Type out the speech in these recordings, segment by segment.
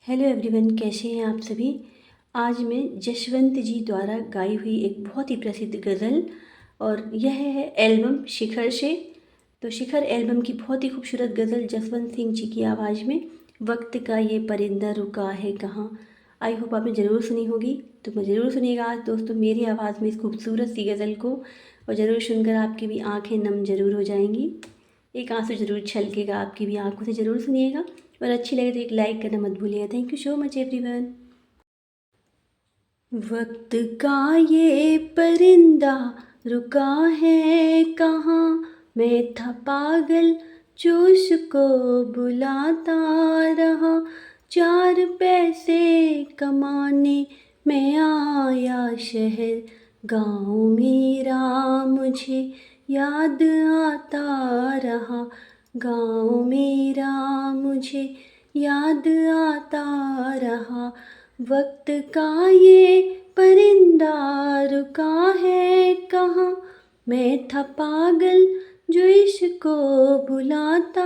Hello everyone, कैसे हैं आप सभी। आज मैं जसवंत जी द्वारा गाई हुई एक बहुत ही प्रसिद्ध गज़ल और यह है एल्बम शिखर से। तो शिखर एल्बम की बहुत ही खूबसूरत गज़ल जसवंत सिंह जी की आवाज़ में, वक्त का ये परिंदा रुका है कहाँ। आई होप आपने ज़रूर सुनी होगी, तो मैं ज़रूर सुनिएगा आज दोस्तों मेरी आवाज़ में इस खूबसूरत सी गज़ल को। और ज़रूर सुनकर आपकी भी आँखें नम ज़रूर हो जाएंगी, एक आंसू ज़रूर छलकेगा आपकी भी आंखों से। ज़रूर सुनिएगा और अच्छी लगे तो एक लाइक करना मत भूलिएगा। Thank you so much everyone. वक्त का ये परिंदा रुका है कहाँ, मैं था पागल जो उसको बुलाता रहा। 4 पैसे कमाने मैं आया शहर, गाँव मेरा मुझे याद आता रहा। गाँव मेरा मुझे याद आता रहा। वक्त का ये परिंदा रुका है कहाँ, मैं था पागल जो इसको बुलाता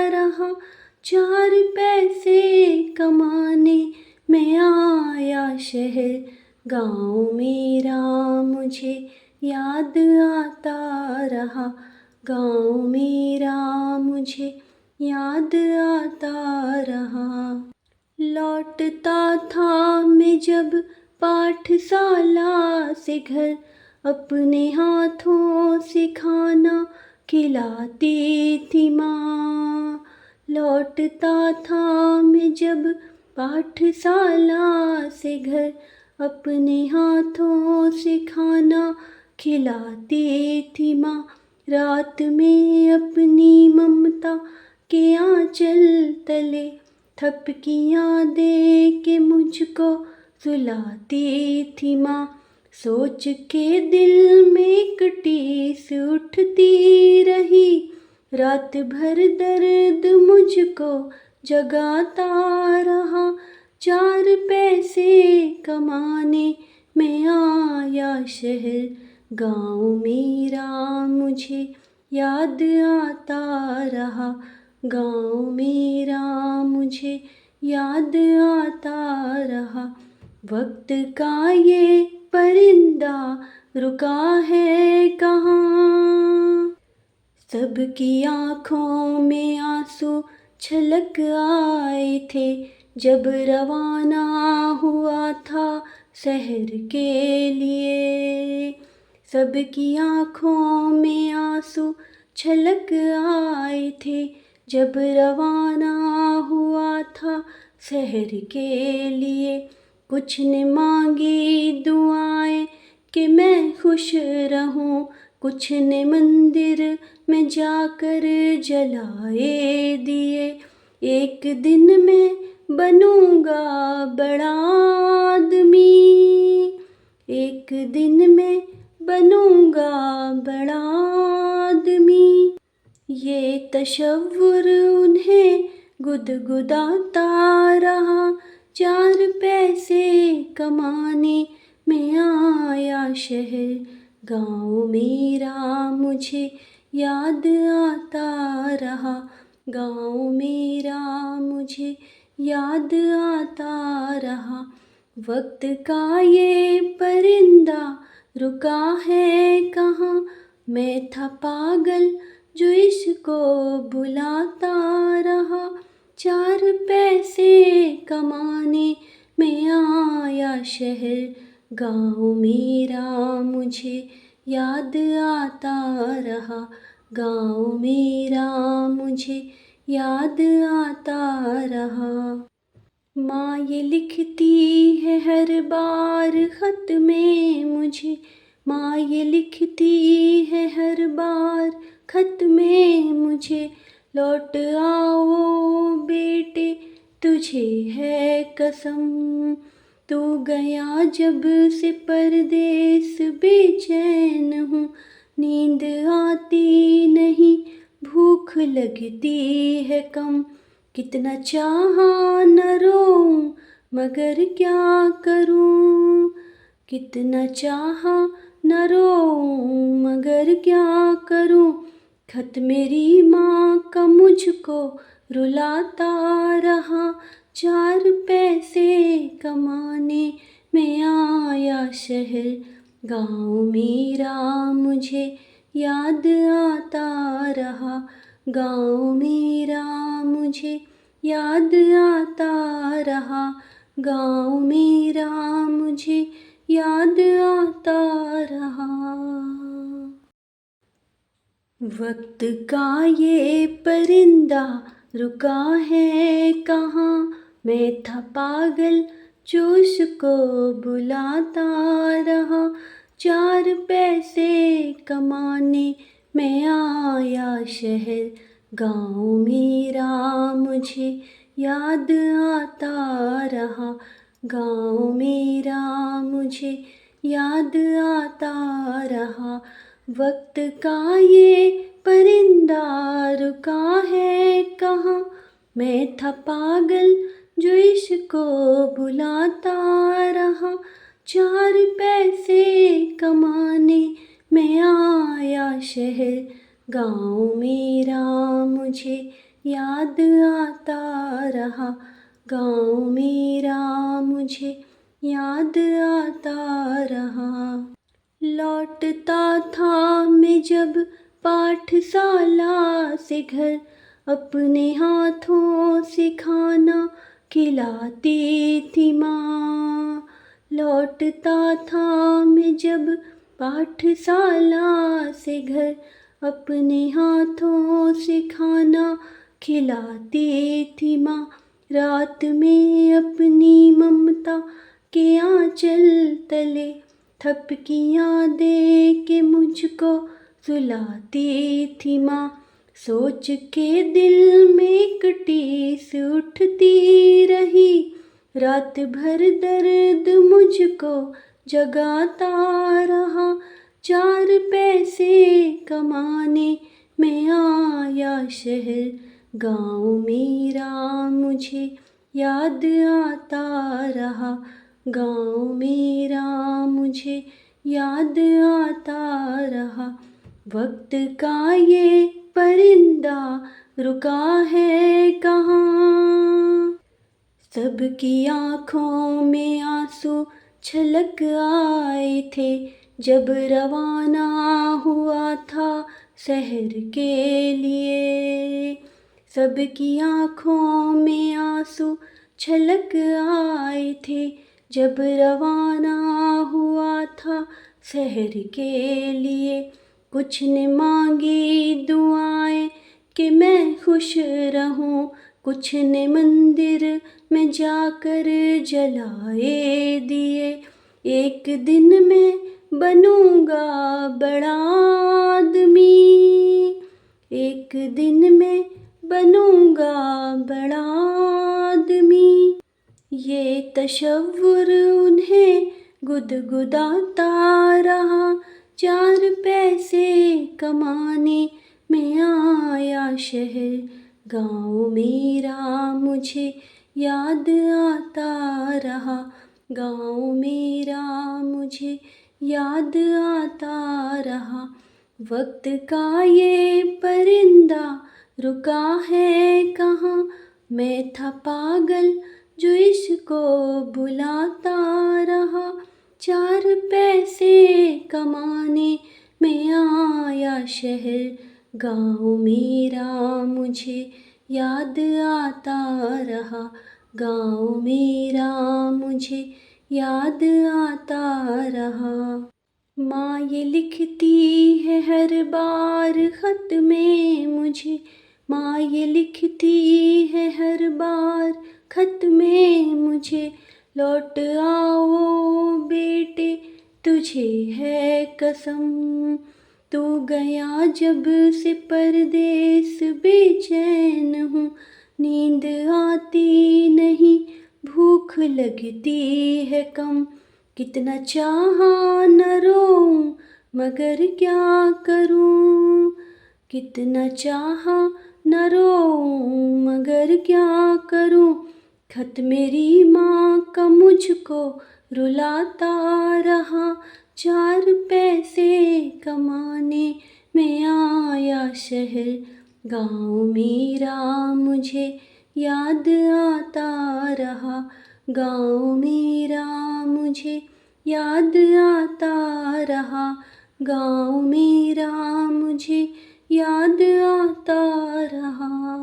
रहा। 4 पैसे कमाने मैं आया शहर, गाँव मेरा मुझे याद आता रहा। गाँव मेरा मुझे याद आता रहा। लौटता था मैं जब पाठशाला से घर, अपने हाथों से खाना खिलाती थी माँ। लौटता था मैं जब पाठशाला से घर, अपने हाथों से खाना खिलाती थी माँ। रात में अपनी ममता के आंचल तले थपकियाँ दे के मुझको सुलाती थी माँ। सोच के दिल में कटीस उठती रही, रात भर दर्द मुझको जगाता रहा। 4 पैसे कमाने मैं आया शहर, गाँव मेरा मुझे याद आता रहा। गाँव मेरा मुझे याद आता रहा। वक्त का ये परिंदा रुका है कहाँ। सबकी आँखों में आंसू छलक आए थे जब रवाना हुआ था शहर के लिए। सबकी आँखों में आंसू छलक आए थे जब रवाना हुआ था शहर के लिए। कुछ ने मांगी दुआएं कि मैं खुश रहूं, कुछ ने मंदिर में जाकर जलाए दिए। एक दिन मैं बनूंगा बड़ा आदमी, एक दिन मैं बनूंगा बड़ा आदमी। ये तशव्वुर उन्हें गुदगुदाता रहा। 4 पैसे कमाने मैं आया शहर, गाँव मेरा मुझे याद आता रहा। गाँव मेरा मुझे याद आता रहा। वक्त का ये परिंदा रुका है कहाँ, मैं था पागल जो इसको बुलाता रहा। 4 पैसे कमाने मैं आया शहर, गाँव मेरा मुझे याद आता रहा। गाँव मेरा मुझे याद आता रहा। माँ ये लिखती है हर बार खत में मुझे, माँ ये लिखती है हर बार खत में मुझे। लौट आओ बेटे तुझे है कसम, तू गया जब से परदेस बेचैन हूँ। नींद आती नहीं, भूख लगती है कम, कितना चाहा न रोऊं मगर क्या करूं। कितना चाहा न रोऊं मगर क्या करूं। खत मेरी माँ का मुझको रुलाता रहा। चार पैसे कमाने मैं आया शहर, गाँव मेरा मुझे याद आता रहा, गाँव मेरा मुझे याद आता रहा, गाँव मेरा मुझे याद आता रहा। वक्त का ये परिंदा रुका है कहाँ, मैं था पागल जो उसको बुलाता रहा, चार पैसे कमाने मैं आया शहर, गाँव मेरा मुझे याद आता रहा, गाँव मेरा मुझे याद आता रहा। वक्त का ये परिंदा रुका है कहाँ, मैं था पागल जो इसको बुलाता रहा, चार पैसे कमाने मैं आया शहर, गाँव मेरा मुझे याद आता रहा, गाँव मेरा मुझे याद आता रहा। लौटता था मैं जब पाठशाला से घर, अपने हाथों से खाना खिलाती थी माँ। लौटता था मैं जब पाठशाला से घर, अपने हाथों से खाना खिलाती थी माँ। रात में अपनी ममता के आंचल तले थपकियाँ दे के मुझको सुलाती थी माँ। सोच के दिल में एक टीस उठती रही, रात भर दर्द मुझको जगाता रहा, चार पैसे कमाने मैं आया शहर, गाँव मेरा मुझे याद आता रहा, गाँव मेरा मुझे याद आता रहा। वक्त का ये परिंदा रुका है कहाँ, सबकी आँखों में आंसू छलक आए थे जब रवाना हुआ था शहर के लिए। सबकी आँखों में आंसू छलक आए थे जब रवाना हुआ था शहर के लिए। कुछ ने मांगी दुआएं कि मैं खुश रहूं, कुछ ने मंदिर में जाकर जलाए दिए। एक दिन मैं बनूंगा बड़ा आदमी, एक दिन मैं बनूंगा बड़ा आदमी। ये तशव्वुर उन्हें गुदगुदाता रहा, चार पैसे कमाने मैं आया शहर, गाँव मेरा मुझे याद आता रहा, गाँव मेरा मुझे याद आता रहा। वक्त का ये परिंदा रुका है कहाँ, मैं था पागल जो इसको बुलाता रहा, चार पैसे कमाने मैं आया शहर, गाँव मेरा मुझे याद आता रहा, गाँव मेरा मुझे याद आता रहा। माँ ये लिखती है हर बार खत में मुझे, माँ ये लिखती है हर बार खत में मुझे, लौट आओ बेटे तुझे है कसम, तू गया जब से परदेस बेचैन हूँ, नींद आती नहीं भूख लगती है कम, कितना चाहा न रोऊं मगर क्या करूं, कितना चाहा न रोऊं मगर क्या करूं। खत मेरी माँ का मुझको रुलाता रहा, चार पैसे कमाने मैं आया शहर, गाँव मेरा मुझे याद आता रहा, गाँव मेरा मुझे याद आता रहा, गाँव मेरा मुझे याद आता रहा।